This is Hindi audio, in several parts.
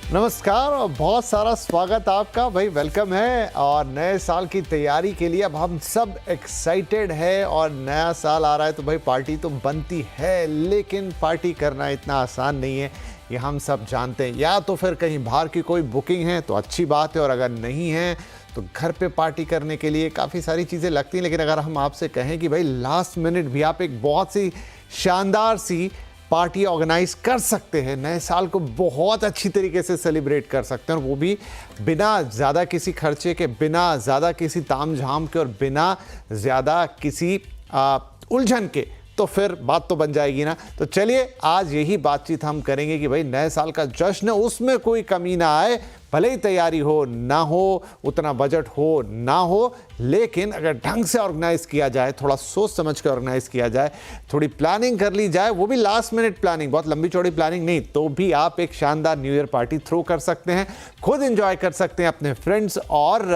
नमस्कार और बहुत सारा स्वागत आपका भाई, वेलकम है। और नए साल की तैयारी के लिए अब हम सब एक्साइटेड है और नया साल आ रहा है तो भाई पार्टी तो बनती है, लेकिन पार्टी करना इतना आसान नहीं है, ये हम सब जानते हैं। या तो फिर कहीं बाहर की कोई बुकिंग है तो अच्छी बात है, और अगर नहीं है तो घर पे पार्टी करने के लिए काफ़ी सारी चीज़ें लगती हैं। लेकिन अगर हम आपसे कहें कि भाई लास्ट मिनट भी आप एक बहुत सी शानदार सी पार्टी ऑर्गेनाइज कर सकते हैं, नए साल को बहुत अच्छी तरीके से सेलिब्रेट कर सकते हैं, और वो भी बिना ज़्यादा किसी खर्चे के, बिना ज़्यादा किसी तामझाम के और बिना ज़्यादा किसी उलझन के, तो फिर बात तो बन जाएगी ना। तो चलिए आज यही बातचीत हम करेंगे कि भाई नए साल का जश्न, उसमें कोई कमी ना आए, भले ही तैयारी हो ना हो, उतना बजट हो ना हो, लेकिन अगर ढंग से ऑर्गेनाइज किया जाए, थोड़ा सोच समझ कर ऑर्गेनाइज किया जाए, थोड़ी प्लानिंग कर ली जाए, वो भी लास्ट मिनट प्लानिंग, बहुत लंबी चौड़ी प्लानिंग नहीं, तो भी आप एक शानदार न्यू ईयर पार्टी थ्रो कर सकते हैं, खुद एंजॉय कर सकते हैं अपने फ्रेंड्स और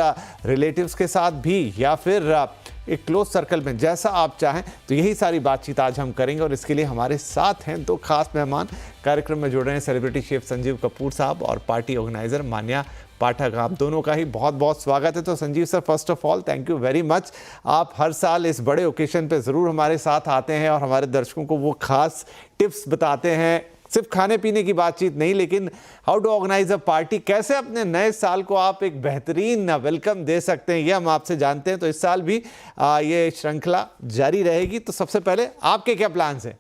रिलेटिव्स के साथ भी, या फिर एक क्लोज सर्कल में, जैसा आप चाहें। तो यही सारी बातचीत आज हम करेंगे, और इसके लिए हमारे साथ हैं दो खास मेहमान। कार्यक्रम में जुड़ रहे हैं सेलिब्रिटी शेफ संजीव कपूर साहब और पार्टी ऑर्गेनाइजर मान्या पाठक। आप दोनों का ही बहुत बहुत स्वागत है। तो Sanjeev sir, first of all thank you very much. आप हर साल इस बड़े ओकेजन पे ज़रूर हमारे साथ आते हैं और हमारे दर्शकों को वो खास टिप्स बताते हैं, सिर्फ खाने पीने की बातचीत नहीं, लेकिन how to organise a party, कैसे अपने नए साल को आप एक बेहतरीन वेलकम दे सकते हैं, ये हम आपसे जानते हैं। तो इस साल भी ये श्रृंखला जारी रहेगी। तो सबसे पहले आपके क्या प्लान्स हैं?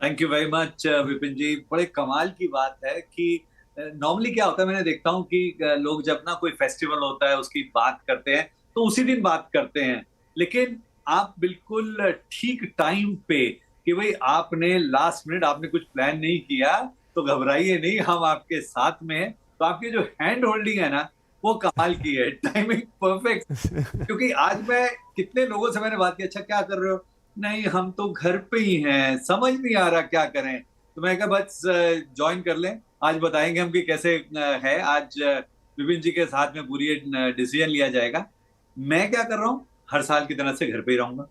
Thank you very much Vipin ji. बड़े कमाल की बात है कि नॉर्मली क्या होता है, मैंने देखता हूँ कि लोग जब ना कोई फेस्टिवल होता है उसकी बात करते हैं तो उसी दिन बात करते हैं, लेकिन आप बिल्कुल ठीक टाइम पे कि भाई आपने लास्ट मिनट आपने कुछ प्लान नहीं किया तो घबराइए नहीं, हम आपके साथ में हैं। तो आपकी जो हैंड होल्डिंग है ना, वो कमाल की है, टाइमिंग परफेक्ट। क्योंकि आज मैं कितने लोगों से मैंने बात की, अच्छा क्या कर रहे हो, नहीं हम तो घर पे ही हैं, समझ नहीं आ रहा क्या करें। तो मैं कहा बस ज्वाइन कर लें, आज बताएंगे हम कि कैसे है। आज विपिन जी के साथ में पूरी डिसीजन लिया जाएगा। मैं क्या कर रहा हूँ, हर साल की तरह से घर पे ही रहूंगा,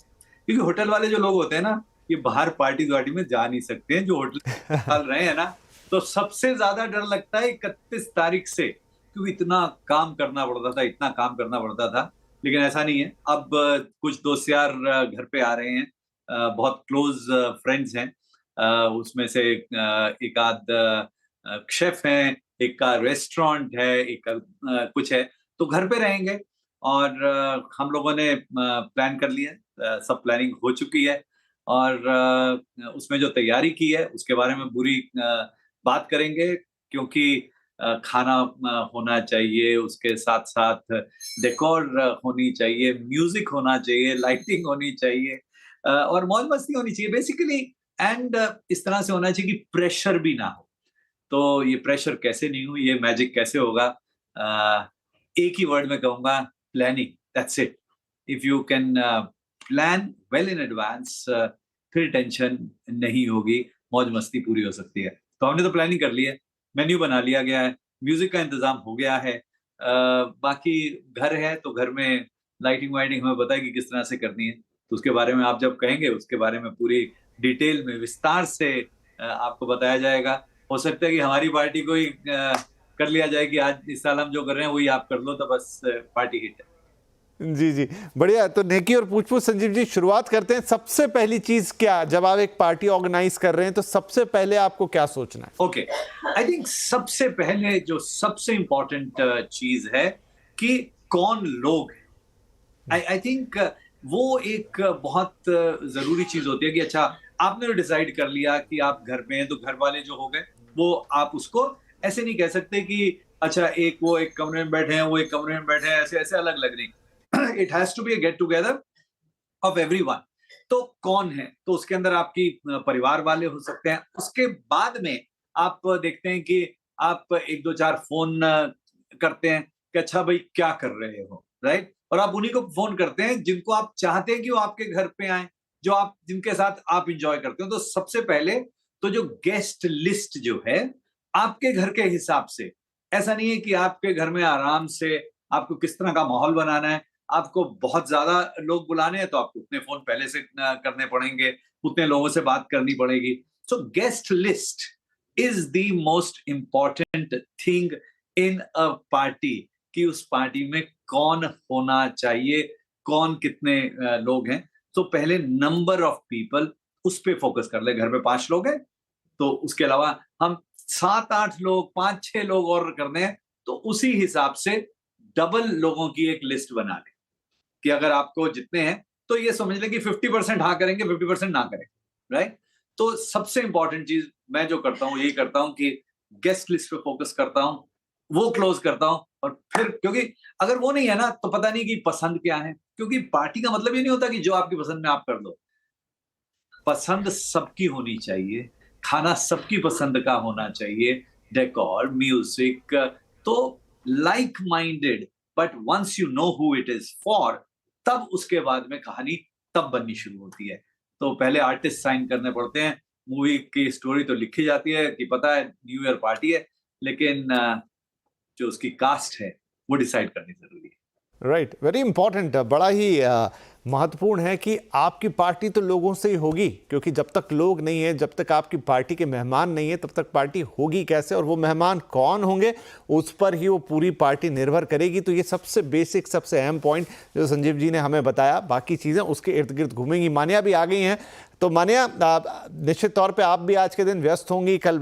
क्योंकि होटल वाले जो लोग होते हैं ना, ये बाहर पार्टी वार्टी में जा नहीं सकते हैं, जो होटल डाल रहे हैं ना। तो सबसे ज्यादा डर लगता है 31 तारीख से, क्योंकि इतना काम करना पड़ता था, इतना काम करना पड़ता था। लेकिन ऐसा नहीं है, अब कुछ दोस्त यार घर पे आ रहे हैं, बहुत क्लोज फ्रेंड्स हैं। उसमें से एक आध शेफ हैं, एक का रेस्टोरेंट है, एक का कुछ है, तो घर पे रहेंगे। और हम लोगों ने प्लान कर लिया है, सब प्लानिंग हो चुकी है, और उसमें जो तैयारी की है उसके बारे में पूरी बात करेंगे, क्योंकि खाना होना चाहिए, उसके साथ-साथ डेकोर होनी चाहिए, म्यूज़िक होना चाहिए, लाइटिंग होनी चाहिए, और मौज-मस्ती होनी चाहिए बेसिकली। एंड इस तरह से होना चाहिए कि प्रेशर भी ना हो। तो ये प्रेशर कैसे नहीं हो, ये मैजिक कैसे होगा? एक ही वर्ड में कहूँगा, planning, that's it. If you can plan well in advance, फिर टेंशन नहीं होगी, मौज-मस्ती पूरी हो सकती है। तो हमने तो प्लानिंग कर ली है, मेन्यू बना लिया गया है, म्यूज़िक का इंतज़ाम हो गया है। बाकी घर है तो घर में लाइटिंग वाइटिंग हमें पता है कि किस तरह से करनी है। तो उसके बारे में आप जब कहेंगे, उसके बारे में पूरी डिटेल में विस्तार से आपको बताया जाएगा। हो सकता है कि हमारी पार्टी को ही कर लिया जाए कि आज इस साल हम जो कर रहे हैं वही आप कर लो, तो बस पार्टी हिट है। जी जी, बढ़िया। तो नेकी और पूछ-पूछ संजीव जी, शुरुआत करते हैं। सबसे पहली चीज़ क्या, जब आप एक पार्टी ऑर्गेनाइज कर रहे हैं तो सबसे पहले आपको क्या सोचना है? ओके, आई थिंक सबसे पहले जो सबसे इम्पोर्टेंट चीज़ है कि कौन लोग हैं। आई आई थिंक वो एक बहुत ज़रूरी चीज़ होती है कि अच्छा, आपने तो डिसाइड कर लिया कि आप घर में हैं, तो घर वाले जो हो गए, वो आप उसको ऐसे नहीं कह सकते कि अच्छा एक वो एक कमरे में बैठे हैं, वो एक कमरे में बैठे हैं, ऐसे-ऐसे अलग-अलग नहीं। It has to be a get together of everyone. तो कौन है? तो उसके अंदर आपकी परिवार वाले हो सकते हैं। उसके बाद में आप देखते हैं कि आप 1, 2, 4 फ़ोन करते हैं कि अच्छा भाई क्या कर रहे हो? राइट? और आप उन्हीं को फ़ोन करते हैं जिनको आप चाहते हैं कि वो आपके घर पे आएँ, जो आप जिनके साथ आप एन्जॉय करते हो। तो सबसे पहले तो जो गेस्ट लिस्ट जो है, आपके घर के हिसाब से, ऐसा नहीं है कि आपके घर में आराम से आपको किस तरह का माहौल बनाना है। आपको बहुत ज़्यादा लोग बुलाने हैं तो आपको उतने फ़ोन पहले से करने पड़ेंगे, उतने लोगों से बात करनी पड़ेगी। सो guest list is the most important thing in a party कि उस पार्टी में कौन होना चाहिए, कौन कितने लोग हैं। तो पहले नंबर ऑफ पीपल उस पे फोकस कर ले। घर में 5 लोग हैं, तो उसके अलावा हम 7-8 लोग, 5-6 लोग और करने हैं, तो उसी हिसाब से डबल लोगों की एक लिस्ट बना लें कि अगर आपको जितने हैं, तो ये समझ लें कि 50% हाँ करेंगे, 50% ना करेंगे, राइट? तो सबसे इंपॉर्टेंट चीज़ मैं जो करता हूँ, यही करता हूँ कि गेस्ट लिस्ट पे फोकस करता हूँ, वो क्लोज़ करता हूँ और फिर क्योंकि अगर वो नहीं है ना, तो पता नहीं कि पसंद क्या है, क्योंकि पार्टी का मतलब ये नहीं होता कि जो आपकी पसंद में आप कर दो। पसंद सबकी होनी चाहिए, खाना सबकी पसंद का होना चाहिए, डेकोर, म्यूज़िक तो like minded but once you know who it is for तब उसके बाद में कहानी तब बननी शुरू होती है। तो पहले आर्टिस्ट साइन करने पड़ते हैं, मूवी की स्टोरी तो लिखी जाती है कि पता है न्यू ईयर पार्टी है, लेकिन जो उसकी कास्ट है, वो डिसाइड करनी ज़रूरी है। राइट, वेरी इंपॉर्टेंट, बड़ा ही महत्वपूर्ण है कि आपकी पार्टी तो लोगों से ही होगी, क्योंकि जब तक लोग नहीं है, जब तक आपकी पार्टी के मेहमान नहीं है, तब तक पार्टी होगी कैसे, और वो मेहमान कौन होंगे उस पर ही वो पूरी पार्टी निर्भर करेगी। तो ये सबसे बेसिक, सबसे अहम पॉइंट जो संजीव जी ने हमें बताया, बाकी चीज़ें उसके इर्द गिर्द घूमेंगी। मान्या भी आ गई हैं, तो मान्या निश्चित तौर पे आप भी आज के दिन व्यस्त होंगी, कल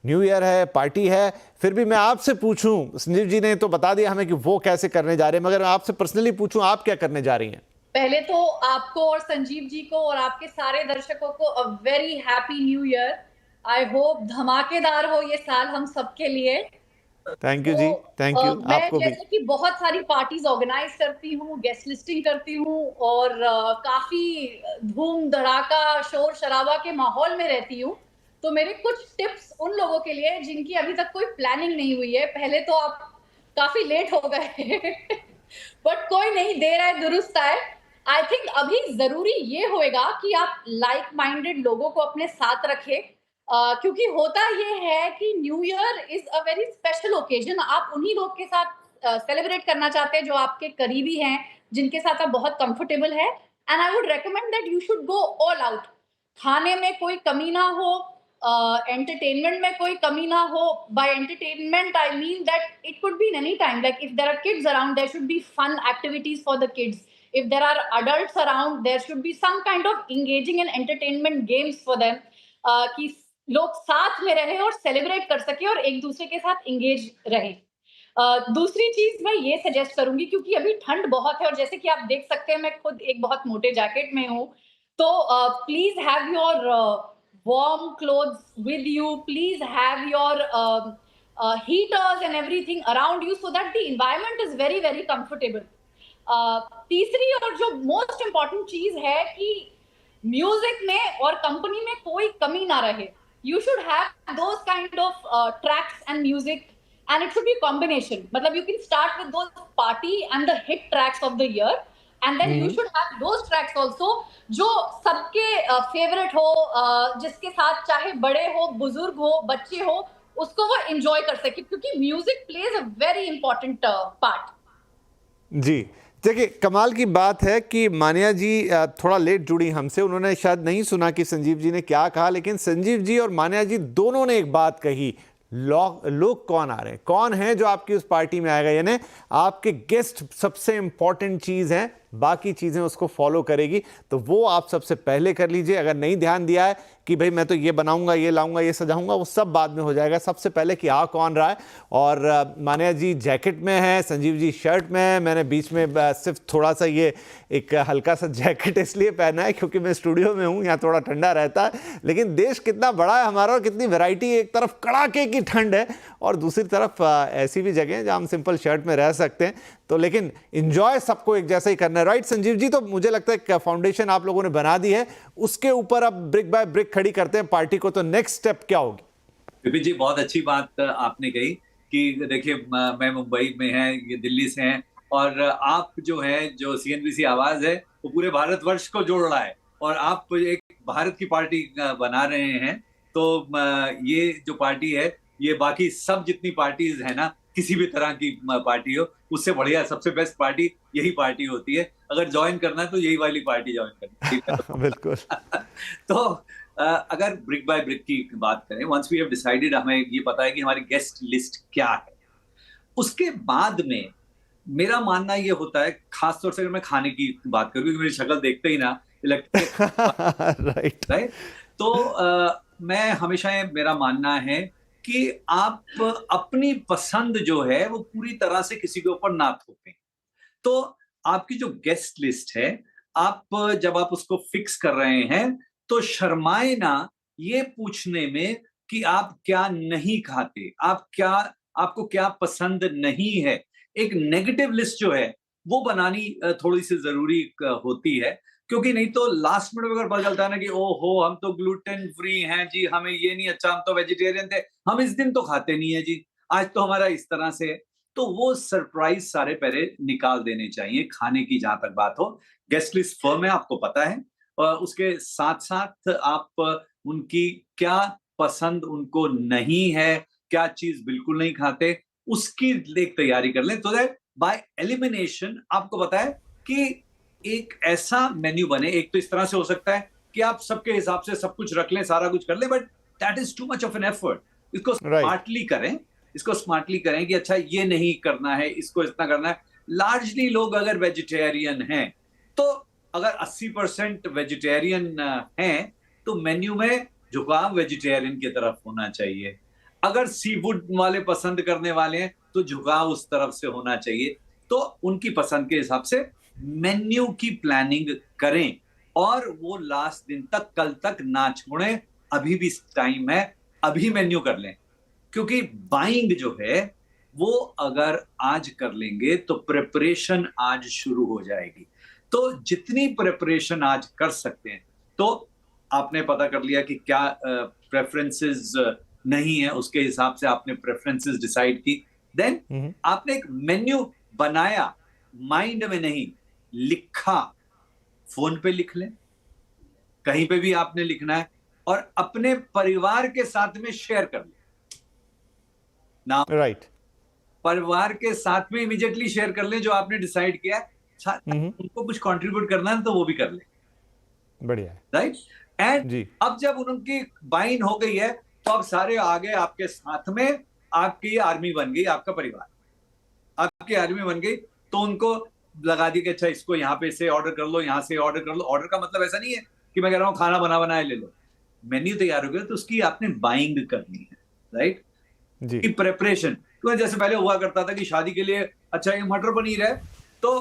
न्यू ईयर है, पार्टी है, फिर भी मैं आपसे पूछूं, संजीव जी ने तो बता दिया हमें कि वो कैसे करने जा रहे हैं, मगर मैं आपसे पर्सनली पूछूं आप क्या करने जा रही हैं? पहले तो आपको और संजीव जी को और आपके सारे दर्शकों को a very happy new year. I hope धमाकेदार हो ये साल हम सबके लिए। थैंक यू जी, थैंक यू मैं आपको भी। जैसे कि बहुत सारी पार्टीज ऑर्गेनाइज करती हूँ, गेस्ट लिस्टिंग करती हूँ और काफी धूम धड़ाका शोर शराबा के माहौल में रहती हूँ। तो मेरे कुछ टिप्स उन लोगों के लिए जिनकी अभी तक कोई प्लानिंग नहीं हुई है। पहले तो आप काफी लेट हो गए बट कोई नहीं, देर आए दुरुस्त आए। आई थिंक अभी जरूरी ये होएगा कि आप लाइक माइंडेड लोगों को अपने साथ रखें, क्योंकि होता ये है कि new year is a very special occasion. आप उन्हीं लोग के साथ सेलिब्रेट करना चाहते हैं जो आपके करीबी हैं, जिनके साथ आप बहुत कंफर्टेबल है। And I would recommend that you should go all out. खाने में कोई कमी ना हो, एंटरटेनमेंट में कोई कमी ना हो। By entertainment I mean that it could be in any time, like if there are kids around there should be fun activities for the kids. if there are adults around there should be some kind of engaging and entertainment games for them, कि लोग साथ में रहे और सेलिब्रेट कर सके और एक दूसरे के साथ इंगेज रहे। दूसरी चीज मैं ये सजेस्ट करूंगी, क्योंकि अभी ठंड बहुत है और जैसे कि आप देख सकते हैं मैं खुद एक बहुत मोटे जैकेट में हूँ, तो please have your warm clothes with you, please have your heaters and everything around you so that the environment is very very comfortable. तीसरी और जो मोस्ट इम्पॉर्टेंट चीज है कि म्यूजिक में और कंपनी में कोई कमी ना रहे। You should have those kind of tracks and music and it should be combination. मतलब you can start with those party and the hit tracks of the year and then you should have those tracks also जो सबके फेवरेट हो, जिसके साथ चाहे बड़े हो, बुजुर्ग हो, बच्चे हो, उसको वो एंजॉय कर सके, क्योंकि music plays a very important part. जी, देखिए कमाल की बात है कि मान्या जी थोड़ा लेट जुड़ी हमसे, उन्होंने शायद नहीं सुना कि संजीव जी ने क्या कहा, लेकिन संजीव जी और मान्या जी दोनों ने एक बात कही, लोग कौन आ रहे हैं, कौन है जो आपकी उस पार्टी में आएगा, यानी आपके गेस्ट सबसे इंपॉर्टेंट चीज़ हैं, बाकी चीज़ें उसको फॉलो करेगी। तो वो आप सबसे पहले कर लीजिए। अगर नहीं ध्यान दिया है कि भाई मैं तो ये बनाऊंगा, ये लाऊंगा, ये सजाऊंगा, वो सब बाद में हो जाएगा। सबसे पहले कि आ कौन रहा है। और मान्या जी जैकेट में है, संजीव जी शर्ट में है, मैंने बीच में सिर्फ थोड़ा सा ये एक हल्का सा जैकेट इसलिए पहना है क्योंकि मैं स्टूडियो में हूँ, यहाँ थोड़ा ठंडा रहता है। लेकिन देश कितना बड़ा है हमारा और कितनी वैरायटी, एक तरफ कड़ाके की ठंड है और दूसरी तरफ ऐसी भी जगह है जहाँ हम सिंपल शर्ट में रह सकते हैं। तो लेकिन इंजॉय सबको एक जैसा ही करना है, राइट संजीव जी? तो मुझे लगता है कि फाउंडेशन आप लोगों ने बना दी है, उसके ऊपर अब ब्रिक बाय ब्रिक खड़ी करते हैं पार्टी को। तो नेक्स्ट स्टेप क्या होगी? विपिन जी, बहुत अच्छी बात आपने कही कि देखिए मैं मुंबई में है, ये दिल्ली से हैं, और आप जो है, जो सीएनबीसी आवाज है, वो पूरे भारतवर्ष को जोड़ रहा है और आप एक भारत की पार्टी बना रहे हैं। तो ये जो पार्टी है, ये बाकी सब जितनी पार्टीज है ना, किसी भी तरह की पार्टी हो, उससे बढ़िया सबसे बेस्ट पार्टी यही पार्टी होती है। अगर ज्वाइन करना है तो यही वाली पार्टी ज्वाइन करनी है। बिल्कुल। तो अगर ब्रिक बाय ब्रिक की बात करें, वंस वी हैव डिसाइडेड, हमें ये पता है कि हमारी गेस्ट लिस्ट क्या है, उसके बाद में मेरा मानना ये होता है, खासतौर से अगर मैं खाने की बात करूं, क्योंकि मेरी शक्ल देखते ही ना लगता है राइट। राइट। तो मैं हमेशा मेरा मानना है कि आप अपनी पसंद जो है वो पूरी तरह से किसी के ऊपर ना थोपें। तो आपकी जो गेस्ट लिस्ट है, आप जब आप उसको फिक्स कर रहे हैं, तो शर्माए ना ये पूछने में कि आप क्या नहीं खाते, आपको क्या पसंद नहीं है। एक नेगेटिव लिस्ट जो है वो बनानी थोड़ी सी जरूरी होती है, क्योंकि नहीं तो लास्ट मिनट में अगर पता चलता है ना कि ओहो हम तो ग्लूटेन फ्री हैं जी, हमें ये नहीं अच्छा, हम तो वेजिटेरियन थे, हम इस दिन तो खाते नहीं है जी, आज तो हमारा इस तरह से है। तो वो सरप्राइज सारे पहले निकाल देने चाहिए खाने की, जहां तक बात हो। गेस्ट लिस्ट फर्म है, आपको पता है, और उसके साथ साथ आप उनकी क्या पसंद उनको नहीं है, क्या चीज बिल्कुल नहीं खाते, उसकी एक तैयारी कर लें, तो दैट बाय एलिमिनेशन आपको पता है कि एक ऐसा मेन्यू बने। एक तो इस तरह से हो सकता है कि आप सबके हिसाब से सब कुछ रख लें, सारा कुछ कर लें, but that is too much of an effort. इसको राइट। स्मार्टली करें, इसको स्मार्टली करें कि अच्छा ये नहीं करना है, इसको इतना करना है। लार्जली लोग अगर वेजिटेरियन हैं, तो अगर 80% वेजिटेरियन हैं, तो मेन्यू में झुकाव वेजिटेरियन की तरफ होना चाहिए। अगर सी फूड वाले पसंद करने वाले हैं, तो झुकाव उस तरफ से होना चाहिए। तो उनकी पसंद के हिसाब से मेन्यू की प्लानिंग करें, और वो लास्ट दिन तक, कल तक ना छोड़ें। अभी भी टाइम है, अभी मेन्यू कर लें, क्योंकि बाइंग जो है वो अगर आज कर लेंगे तो प्रिपरेशन आज शुरू हो जाएगी। तो जितनी प्रिपरेशन आज कर सकते हैं, तो आपने पता कर लिया कि क्या प्रेफरेंसेस नहीं है, उसके हिसाब से आपने प्रेफरेंसेस डिसाइड की, देन आपने एक मेन्यू बनाया, माइंड में नहीं, लिखा, फोन पे लिख लें, कहीं पे भी आपने लिखना है, और अपने परिवार के साथ में शेयर कर लें ना। राइट। परिवार के साथ में इमीडिएटली शेयर कर लें जो आपने डिसाइड किया है। उनको कुछ कंट्रीब्यूट करना है तो वो भी कर लें, बढ़िया है। राइट। एंड जी। अब जब उनकी बाइन हो गई है, तो अब सारे आगे आपके साथ में, आपकी आर्मी बन गई, आपका परिवार आपकी आर्मी बन गई। तो उनको लगा दी कि अच्छा इसको यहाँ पे से ऑर्डर कर लो, यहाँ से ऑर्डर कर लो। ऑर्डर का मतलब ऐसा नहीं है कि मैं कह रहा हूँ खाना बना बनाए ले लो। मेन्यू तैयार हो गया तो उसकी आपने बाइंग करनी है, राइट। जी। की प्रेपरेशन, तो जैसे पहले हुआ करता था कि शादी के लिए अच्छा ये मटर पनीर है, तो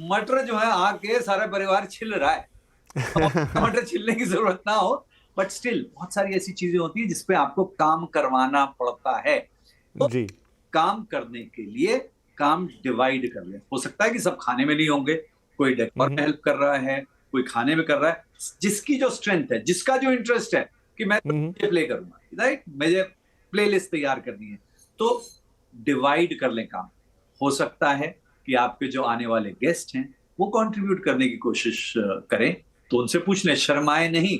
मटर जो है आके सारा परिवार छिल रहा है। मटर छिलने की जरूरत ना हो, बट स्टिल बहुत सारी ऐसी चीजें होती है जिसपे आपको काम करवाना पड़ता है। तो जी। काम करने के लिए काम डिवाइड कर ले। हो सकता है कि सब खाने में नहीं होंगे, कोई डेकोर में हेल्प कर रहा है, कोई खाने में कर रहा है, जिसकी जो स्ट्रेंथ है, जिसका जो इंटरेस्ट है कि मैं ये प्ले करूंगा, राइट, मुझे प्लेलिस्ट तैयार करनी है, तो डिवाइड कर लें काम। हो सकता है कि आपके जो आने वाले गेस्ट हैं वो कंट्रीब्यूट करने की कोशिश करें, तो उनसे पूछ लें, शर्माए नहीं।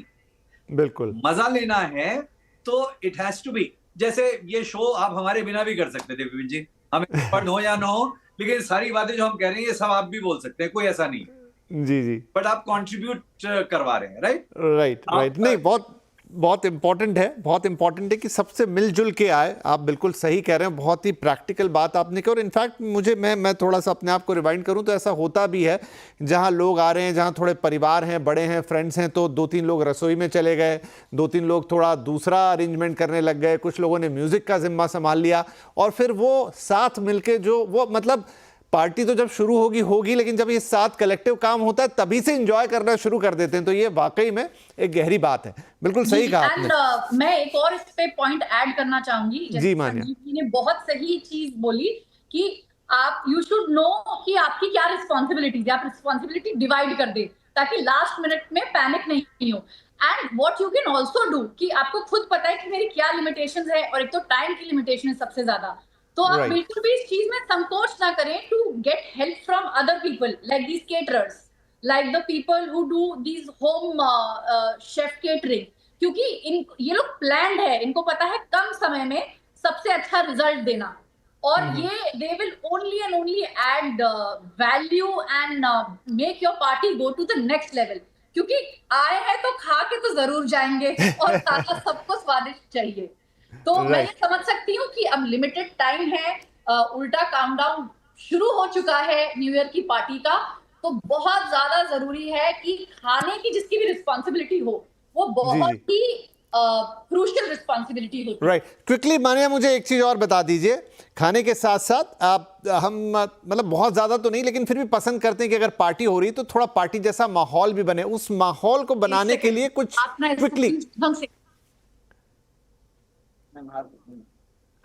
बिल्कुल। मजा लेना है तो इट हैज टू बी, जैसे ये शो आप हमारे बिना भी कर सकते थे विपिन जी, हमें एक्सपर्ट हो या ना हो, लेकिन सारी बातें जो हम कह रहे हैं ये सब आप भी बोल सकते हैं, कोई ऐसा नहीं, जी जी। बट आप कंट्रीब्यूट करवा रहे हैं, राइट। Right right. नहीं, बहुत बहुत इंपॉर्टेंट है, बहुत इंपॉर्टेंट है कि सबसे मिलजुल के आए। आप बिल्कुल सही कह रहे हैं, बहुत ही प्रैक्टिकल बात आपने की। और इनफैक्ट मुझे मैं थोड़ा सा अपने आप को रिवाइंड करूं तो ऐसा होता भी है, जहां लोग आ रहे हैं, जहां थोड़े परिवार हैं, बड़े हैं, फ्रेंड्स हैं, तो 2-3 लोग रसोई में चले गए, 2-3 लोग थोड़ा दूसरा अरेंजमेंट करने लग गए, कुछ लोगों ने म्यूजिक का जिम्मा संभाल लिया, और फिर वो साथ मिलके जो वो मतलब पार्टी तो जब शुरू होगी, लेकिन जब ये साथ कलेक्टिव काम होता है तभी से एंजॉय करना शुरू कर देते हैं। तो ये वाकई में एक गहरी बात है। बिल्कुल सही कहा आपने। मैं एक और इस पे पॉइंट ऐड करना चाहूंगी। जी मानिया। संजीव जी ने बहुत सही चीज बोली कि आप यू शुड नो कि आपकी क्या रिस्पॉन्सिबिलिटीज है, आप रिस्पॉन्सिबिलिटी डिवाइड कर दे ताकि लास्ट मिनट में पैनिक नहीं हो। And what you can also do कि आपको खुद पता है कि मेरी क्या लिमिटेशंस है, और एक तो टाइम की लिमिटेशन है सबसे ज्यादा, तो आप बिल्कुल भी इस चीज में संकोच ना करें to get help from other people like these caterers, like the people who do these home chef catering, क्योंकि ये लोग प्लान्ड है, इनको पता है कम समय में सबसे अच्छा रिजल्ट देना, और ये they will only and only add value and make your party go to the next level, क्योंकि आए हैं तो खा के तो जरूर जाएंगे और खाना सबको स्वादिष्ट चाहिए। तो मैं ये समझ सकती हूँ कि अब लिमिटेड टाइम है, उल्टा काउंटडाउन शुरू हो चुका है न्यू ईयर की पार्टी का, तो बहुत ज्यादा जरूरी है कि खाने की जिसकी भी रिस्पॉन्सिबिलिटी हो वो जी बहुत जी ही क्रूशियल रिस्पॉन्सिबिलिटी होती है। राइट। क्विकली मानिया मुझे एक चीज़ और बता दीजिए, खाने के साथ साथ आप हम मतलब बहुत ज़्यादा तो नहीं लेकिन फिर भी पसंद करते हैं कि अगर पार्टी हो रही तो थोड़ा पार्टी जैसा माहौल भी बने, उस माहौल को बनाने के लिए कुछ आप ना इसको क्विकली। ढंग से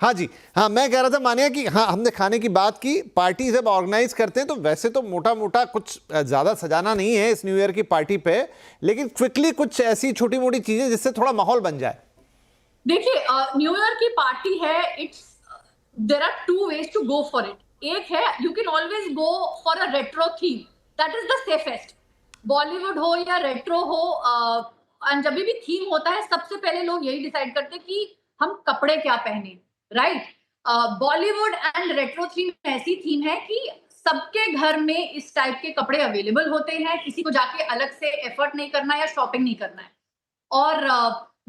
हाँ जी, हाँ मैं कह रहा था मानिया कि हाँ हमने खाने की बात की, पार्टी जब ऑर्गेनाइज करते हैं तो वैसे तो मोटा मोटा कुछ ज़्यादा सजाना नहीं है इस न्यू ईयर की पार्टी पे, लेकिन क्विकली कुछ ऐसी छोटी मोटी चीज़ें जिससे थोड़ा माहौल बन जाए। देखिए, न्यू ईयर की पार्टी है, it's there are two ways to go for it. एक है you can always go for a retro theme, that is the safest. Bollywood हो या रेट्रो हो, एंड जब भी थीम होता है सबसे पहले लोग यही डिसाइड करते हैं कि हम कपड़े क्या पहने, right. Bollywood and retro theme ऐसी थीम है कि सबके घर में इस टाइप के कपड़े अवेलेबल होते हैं, किसी को जाके अलग से एफर्ट नहीं करना या शॉपिंग नहीं करना है। और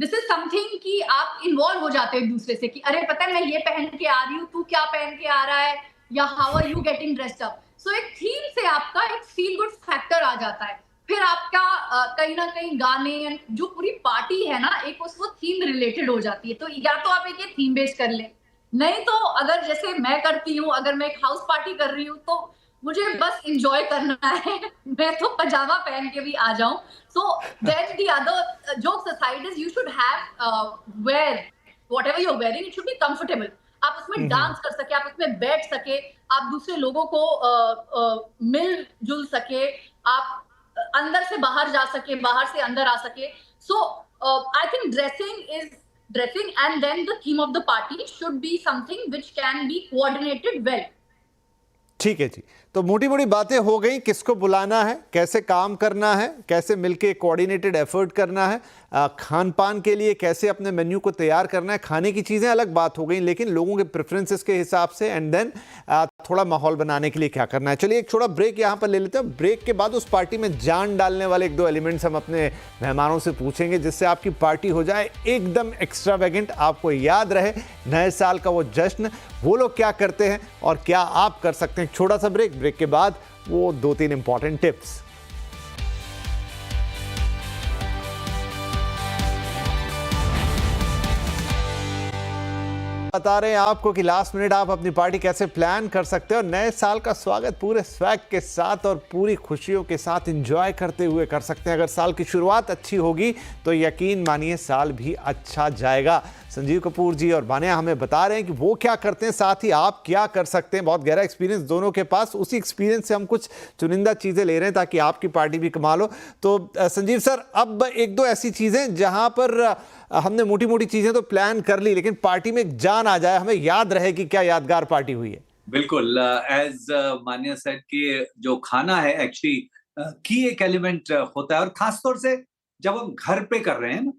दिस इज समथिंग कि आप इन्वॉल्व हो जाते हो एक दूसरे से कि अरे पता है मैं ये पहन के आ रही हूँ, तू क्या पहन के आ रहा है, या how are you getting dressed up. So एक थीम से आपका एक फील गुड फैक्टर आ जाता है। फिर आपका कहीं ना कहीं गाने, जो पूरी पार्टी है ना, एक वो थीम रिलेटेड हो जाती है। तो या तो आप एक थीम बेस कर ले, नहीं तो अगर जैसे मैं करती हूँ, अगर मैं एक हाउस पार्टी कर रही हूँ तो मुझे बस एंजॉय करना है मैं तो पजामा पहन के भी आ जाऊं। So then the other jokes aside is you should have wear whatever you are wearing, it should be comfortable. आप उसमें डांस कर सके, आप उसमें बैठ सके, आप दूसरे लोगों को मिल जुल सके, आप अंदर से बाहर जा सके, बाहर से अंदर आ सके। So I think dressing and then the theme of the party should be something which can be coordinated well. ठीक है जी, तो मोटी मोटी बातें हो गई, किसको बुलाना है, कैसे काम करना है, कैसे मिलके कोऑर्डिनेटेड एफर्ट करना है, खान पान के लिए कैसे अपने मेन्यू को तैयार करना है, खाने की चीज़ें अलग बात हो गई, लेकिन लोगों के प्रेफरेंसेस के हिसाब से एंड देन थोड़ा माहौल बनाने के लिए क्या करना है। चलिए एक छोटा ब्रेक यहाँ पर ले लेते हैं, ब्रेक के बाद उस पार्टी में जान डालने वाले एक दो एलिमेंट्स हम अपने मेहमानों से पूछेंगे जिससे आपकी पार्टी हो जाए एकदम एक्स्ट्रावेगेंट, आपको याद रहे नए साल का वो जश्न, वो लोग क्या करते हैं और क्या आप कर सकते हैं। छोटा सा ब्रेक, ब्रेक के बाद वो दो तीन इंपॉर्टेंट टिप्स। बता रहे हैं आपको कि लास्ट मिनट आप अपनी पार्टी कैसे प्लान कर सकते हो, नए साल का स्वागत पूरे स्वैग के साथ और पूरी खुशियों के साथ एंजॉय करते हुए कर सकते हैं। अगर साल की शुरुआत अच्छी होगी तो यकीन मानिए साल भी अच्छा जाएगा। संजीव कपूर जी और बानिया हमें बता रहे हैं कि वो क्या करते हैं, साथ ही आप क्या कर सकते हैं। बहुत गहरा एक्सपीरियंस दोनों के पास, उसी एक्सपीरियंस से हम कुछ चुनिंदा चीज़ें ले रहे हैं ताकि आपकी पार्टी भी कमाल हो। तो संजीव सर, अब एक दो ऐसी चीज़ें जहां पर हमने मोटी मोटी चीज़ें तो प्लान कर ली लेकिन पार्टी में जान आ जाए, हमें याद रहे कि क्या यादगार पार्टी हुई है। बिल्कुल, एज मान्या सेड कि जो खाना है एक्चुअली की एक एलिमेंट होता है, और खासतौर से जब हम घर पे कर रहे हैं ना,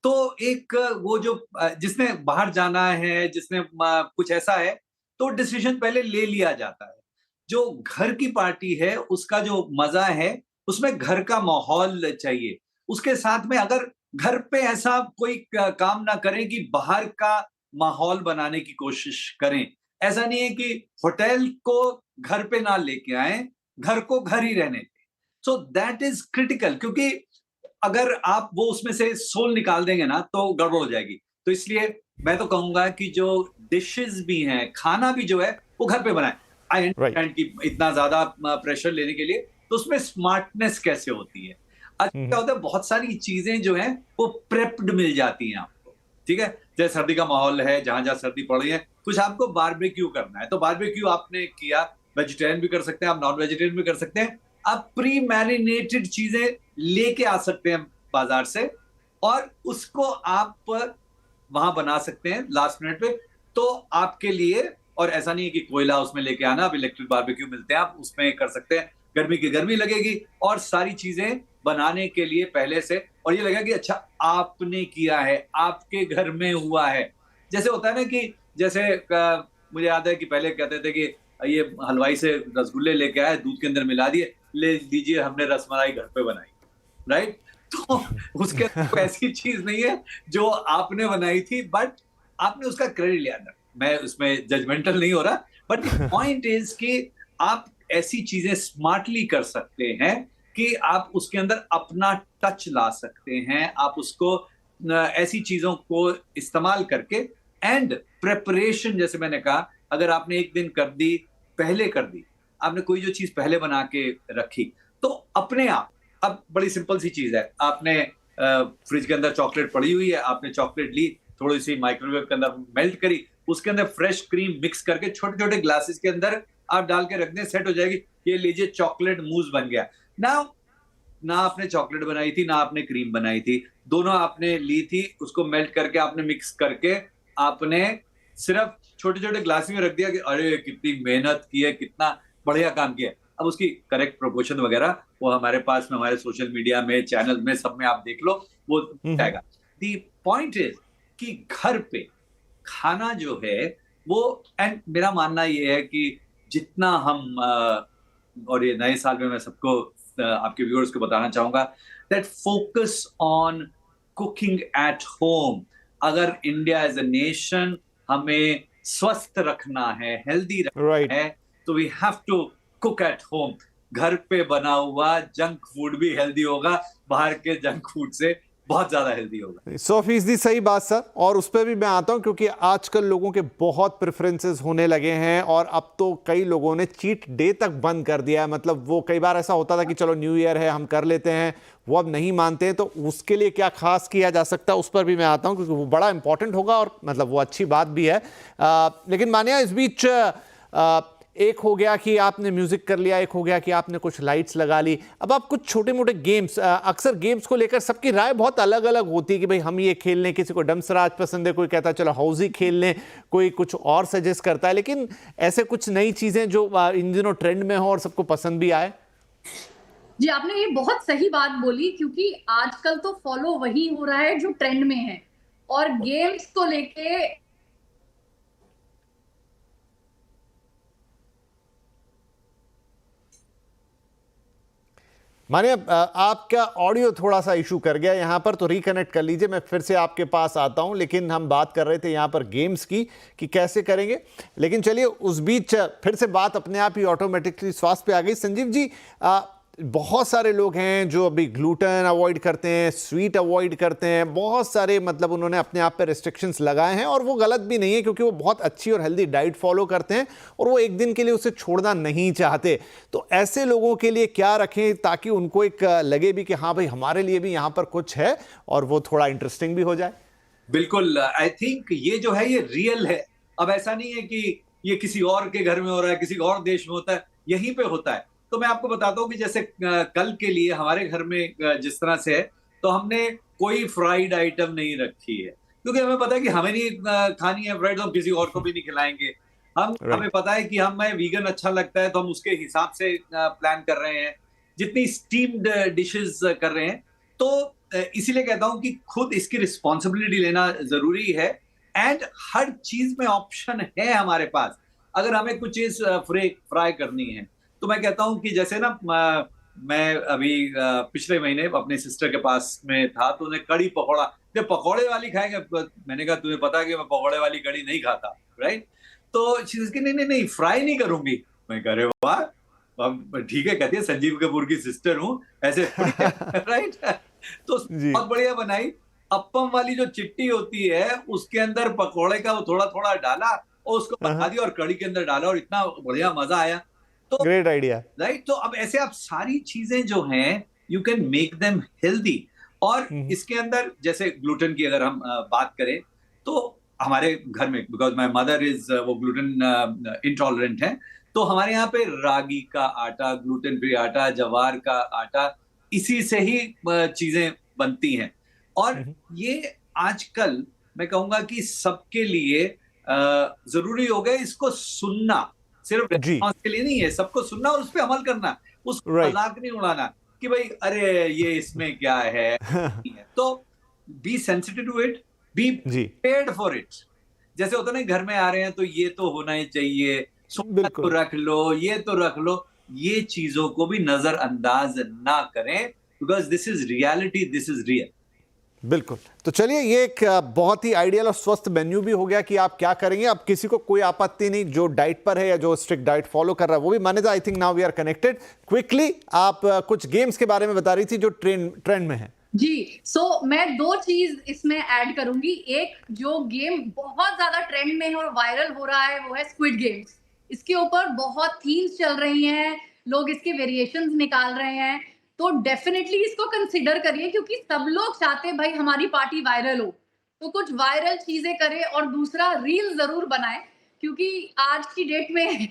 तो एक वो जो जिसने बाहर जाना है, जिसने कुछ ऐसा है, तो डिसीजन पहले ले लिया जाता है। जो घर की पार्टी है उसका जो मजा है उसमें घर का माहौल चाहिए। उसके साथ में अगर घर पे ऐसा कोई काम ना करें कि बाहर का माहौल बनाने की कोशिश करें। ऐसा नहीं है कि होटल को घर पे ना लेके आए, घर को घर ही रहने दें। सो दैट इज क्रिटिकल, क्योंकि अगर आप वो उसमें से सोल निकाल देंगे ना तो गड़बड़ हो जाएगी। तो इसलिए मैं तो कहूंगा कि जो डिशेस भी हैं, खाना भी जो है वो घर पे बनाए। आई अंडरस्टैंड कि इतना ज्यादा प्रेशर लेने के लिए, तो उसमें स्मार्टनेस कैसे होती है। अच्छा होता है, बहुत सारी चीजें जो हैं वो प्रेप्ड मिल जाती हैं आपको, ठीक है। जैसे सर्दी का माहौल है, जहां जहां सर्दी पड़ रही है, कुछ आपको बारबेक्यू करना है तो बारबेक्यू आपने किया, वेजिटेरियन भी कर सकते हैं आप, नॉन वेजिटेरियन भी कर सकते हैं। आप प्री मैरिनेटेड चीजें लेके आ सकते हैं बाजार से और उसको आप वहां बना सकते हैं लास्ट मिनट पे, तो आपके लिए। और ऐसा नहीं है कि कोयला उसमें लेके आना, अब इलेक्ट्रिक बारबेक्यू मिलते हैं, आप उसमें कर सकते हैं। गर्मी की गर्मी लगेगी और सारी चीजें बनाने के लिए पहले से, और ये लगेगा कि अच्छा आपने किया है, आपके घर में हुआ है। जैसे होता है ना कि जैसे मुझे याद है कि पहले कहते थे कि ये हलवाई से रसगुल्ले लेके आए, दूध के अंदर मिला दिए, ले लीजिए हमने रसमलाई घर पे बनाई, राइट। तो उसके अंदर ऐसी चीज नहीं है जो आपने बनाई थी, बट आपने उसका क्रेडिट लिया था। मैं उसमें जजमेंटल नहीं हो रहा, बट द पॉइंट इज कि आप ऐसी चीजें स्मार्टली कर सकते हैं कि आप उसके अंदर अपना टच ला सकते हैं, आप उसको ऐसी चीजों को इस्तेमाल करके एंड प्रेपरेशन, जैसे मैंने कहा, अगर आपने एक दिन कर दी, पहले कर दी, आपने कोई जो चीज पहले बना के रखी, तो अपने आप, अब बड़ी सिंपल सी चीज है, आपने फ्रिज के अंदर चॉकलेट पड़ी हुई है, आपने चॉकलेट ली, थोड़ी सी माइक्रोवेव के अंदर मेल्ट करी, उसके अंदर फ्रेश क्रीम मिक्स करके छोटे छोटे ग्लासेस के अंदर आप डाल के रख दें, सेट हो जाएगी। ये लीजिए चॉकलेट मूज बन गया। ना आपने चॉकलेट बनाई थी, ना आपने क्रीम बनाई थी, दोनों आपने ली थी, उसको मेल्ट करके आपने मिक्स करके आपने सिर्फ छोटे छोटे ग्लास में रख दिया कि अरे कितनी मेहनत की है, कितना बढ़िया काम किया है। अब उसकी करेक्ट प्रोपोर्शन वगैरह वो हमारे पास में, हमारे सोशल मीडिया में, चैनल में, सब में आप देख लो, वो आएगा। दी पॉइंट इज कि घर पे खाना जो है वो, एंड मेरा मानना ये है कि जितना हम और ये नए साल में मैं सबको, आपके व्यूअर्स को बताना चाहूंगा that focus on cooking at home. अगर इंडिया एज अ नेशन हमें स्वस्थ रखना है, हेल्दी रखना है, तो we have to cook at home. घर पे बना हुआ जंक फूड भी हेल्दी होगा, बाहर के जंक फूड से बहुत ज्यादा हेल्दी होगा। 100% सही बात सर, और उस पर भी मैं आता हूं क्योंकि आजकल लोगों के बहुत प्रेफरेंसेस होने लगे हैं और अब तो कई लोगों ने चीट डे तक बंद कर दिया है। मतलब वो कई बार ऐसा होता था कि चलो न्यू ईयर है हम कर लेते हैं, वो अब नहीं मानते हैं, तो उसके लिए क्या खास किया जा सकता है उस पर भी मैं आता हूं क्योंकि वो बड़ा इंपॉर्टेंट होगा और मतलब वो अच्छी बात भी है। लेकिन मानिया इस बीच एक हो गया कि आपने म्यूजिक कर लिया, एक हो गया कि आपने कुछ लाइट्स लगा ली, अब आप कुछ छोटे मोटे गेम्स, अक्सर गेम्स को लेकर सबकी राय बहुत अलग अलग होती है कि भाई हम ये खेल लें, किसी को डमसराज पसंद है, कोई कहता है चलो हाउसी खेल लें, कोई कुछ और सजेस्ट करता है। लेकिन ऐसे कुछ नई चीजें जो इन दिनों ट्रेंड में हो और सबको पसंद भी आए। जी, आपने ये बहुत सही बात बोली क्योंकि आजकल तो फॉलो वही हो रहा है जो ट्रेंड में है, और गेम्स को लेके मानिए आपका ऑडियो थोड़ा सा इशू कर गया यहाँ पर, तो रिकनेक्ट कर लीजिए, मैं फिर से आपके पास आता हूँ। लेकिन हम बात कर रहे थे यहाँ पर गेम्स की कि कैसे करेंगे, लेकिन चलिए उस बीच फिर से बात अपने आप ही ऑटोमेटिकली स्वास्थ्य पे आ गई। संजीव जी, बहुत सारे लोग हैं जो अभी ग्लूटेन अवॉइड करते हैं, स्वीट अवॉइड करते हैं, बहुत सारे मतलब उन्होंने अपने आप पे रेस्ट्रिक्शंस लगाए हैं और वो गलत भी नहीं है क्योंकि वो बहुत अच्छी और हेल्दी डाइट फॉलो करते हैं और वो एक दिन के लिए उसे छोड़ना नहीं चाहते। तो ऐसे लोगों के लिए क्या रखें ताकि उनको एक लगे भी कि हाँ भाई हमारे लिए भी यहाँ पर कुछ है और वो थोड़ा इंटरेस्टिंग भी हो जाए? बिल्कुल, आई थिंक ये जो है ये रियल है। अब ऐसा नहीं है कि ये किसी और के घर में हो रहा है, किसी और देश में होता है, यहीं पे होता है। तो मैं आपको बताता हूँ कि जैसे कल के लिए हमारे घर में जिस तरह से है, तो हमने कोई फ्राइड आइटम नहीं रखी है क्योंकि हमें पता है कि हमें नहीं खानी है फ्राइड, तो हम किसी और को भी नहीं खिलाएंगे। हमें पता है कि हमें वीगन अच्छा लगता है, तो हम उसके हिसाब से प्लान कर रहे हैं, जितनी स्टीम्ड डिशेस कर रहे हैं। तो इसीलिए कहता हूं कि खुद इसकी रिस्पॉन्सिबिलिटी लेना जरूरी है, एंड हर चीज में ऑप्शन है हमारे पास। अगर हमें कुछ चीज फ्राई करनी है, तो मैं कहता हूं कि जैसे ना, मैं अभी पिछले महीने अपने सिस्टर के पास में था, तो उन्हें कड़ी पकौड़ा, जब पकौड़े वाली खाएंगे, मैंने कहा तुम्हें पता है कि मैं पकौड़े वाली कड़ी नहीं खाता, राइट? तो नहीं नहीं नहीं, फ्राई नहीं करूंगी। मैं कह रहे वाह, ठीक है, कहती है संजीव कपूर की सिस्टर हूं, ऐसे राइट? तो बहुत बढ़िया बनाई। अप्पम वाली जो चिट्टी होती है उसके अंदर पकौड़े का वो थोड़ा थोड़ा डाला और उसको बना दिया और कड़ी के अंदर डाला और इतना बढ़िया मजा आया। तो ग्रेट आइडिया, राइट? तो अब ऐसे आप सारी चीजें जो हैं you can make them healthy. और इसके अंदर जैसे ग्लूटेन की अगर हम बात करें, तो हमारे घर में, बिकॉज माय मदर इज वो ग्लूटेन इंटॉलरेंट है, तो हमारे यहाँ पे रागी का आटा, ग्लूटेन फ्री आटा, जवार का आटा, इसी से ही चीजें बनती हैं। और ये आजकल मैं कहूंगा कि सबके लिए जरूरी हो गया इसको सुनना, सिर्फ रेस्पॉन्स के लिए नहीं है, सबको सुनना और उस पर अमल करना, उसको मजाक नहीं उड़ाना कि भाई अरे ये इसमें क्या है। तो be sensitive to it, be prepared for it. जैसे होता ना, घर में आ रहे हैं तो ये तो होना ही चाहिए, तो रख लो, ये तो रख लो, ये चीजों को भी नजरअंदाज ना करें, because this is reality, this is real. बिल्कुल। तो चलिए, ये एक बहुत ही आइडियल और स्वस्थ मेन्यू भी हो गया कि आप क्या करेंगे। अब किसी को कोई आपत्ति नहीं, जो डाइट पर है या जो स्ट्रिक्ट डाइट फॉलो कर रहा है वो भी माने। I think now we are connected. Quickly आप कुछ गेम्स के बारे में बता रही थी जो ट्रेंड में है। जी, मैं 2 चीज इसमें ऐड करूंगी। एक जो गेम बहुत ज्यादा ट्रेंड में है और वायरल हो रहा है वो है स्क्विड गेम्स। इसके ऊपर बहुत थीम्स चल रही हैं, लोग इसके वेरिएशंस निकाल रहे हैं, तो डेफिनेटली इसको कंसिडर करिए, क्योंकि सब लोग चाहते हैं भाई हमारी पार्टी वायरल हो, तो कुछ वायरल चीजें करें। और दूसरा, रील जरूर बनाएं, क्योंकि आज की डेट में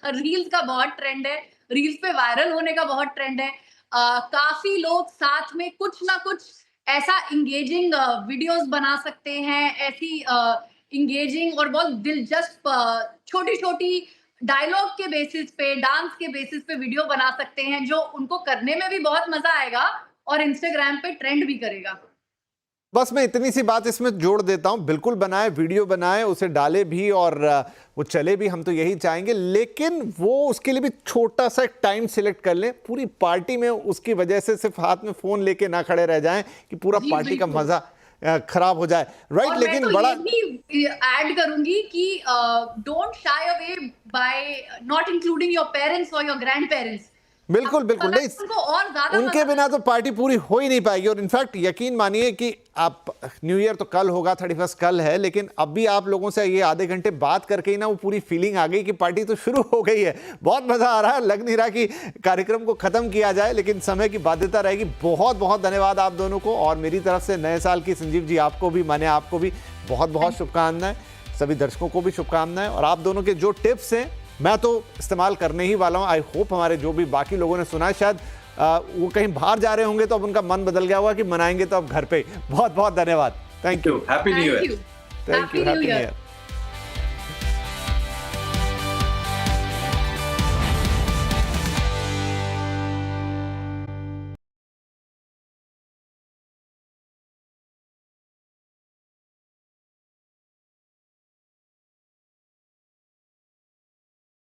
रील्स का बहुत ट्रेंड है, रील्स पे वायरल होने का बहुत ट्रेंड है। काफी लोग साथ में कुछ ना कुछ ऐसा इंगेजिंग वीडियोस बना सकते हैं, ऐसी इंगेजिंग और बहुत दिलचस्प छोटी छोटी डायलॉग के बेसिस पे, डांस के बेसिस पे वीडियो बना सकते हैं, जो उनको करने में भी बहुत मजा आएगा और इंस्टाग्राम पे ट्रेंड भी करेगा। बस मैं इतनी सी बात इसमें जोड़ देता हूं, बिल्कुल बनाए, वीडियो बनाए, उसे डाले भी और वो चले भी, हम तो यही चाहेंगे। लेकिन वो उसके लिए भी छोटा सा टाइम सिलेक्ट कर लें। पूरी पार्टी में उसकी वजह से सिर्फ हाथ में फोन लेके ना खड़े रह जाएं कि पूरा पार्टी का मजा खराब हो जाए, राइट। लेकिन मैं तो बड़ा ये भी ऐड करूंगी कि don't shy away by not including your parents और योर ग्रैंड पेरेंट्स। बिल्कुल नहीं, उनको और ज्यादा उनके बिना तो पार्टी पूरी हो ही नहीं पाएगी। और इनफैक्ट यकीन मानिए कि आप, न्यू ईयर तो कल होगा, 31 कल है, लेकिन अब भी आप लोगों से ये आधे घंटे बात करके ही ना वो पूरी फीलिंग आ गई कि पार्टी तो शुरू हो गई है। बहुत मजा आ रहा है, लग नहीं रहा कि कार्यक्रम को खत्म किया जाए, लेकिन समय की बाध्यता रहेगी। बहुत बहुत धन्यवाद आप दोनों को, और मेरी तरफ से नए साल की, संजीव जी आपको भी, माने आपको भी बहुत बहुत शुभकामनाएं, सभी दर्शकों को भी शुभकामनाएं। और आप दोनों के जो टिप्स हैं मैं तो इस्तेमाल करने ही वाला हूं। आई होप हमारे जो भी बाकी लोगों ने सुना है, शायद वो कहीं बाहर जा रहे होंगे तो अब उनका मन बदल गया होगा कि मनाएंगे तो अब घर पे। बहुत बहुत धन्यवाद। Thank you. Happy new year. Thank you. Happy new year.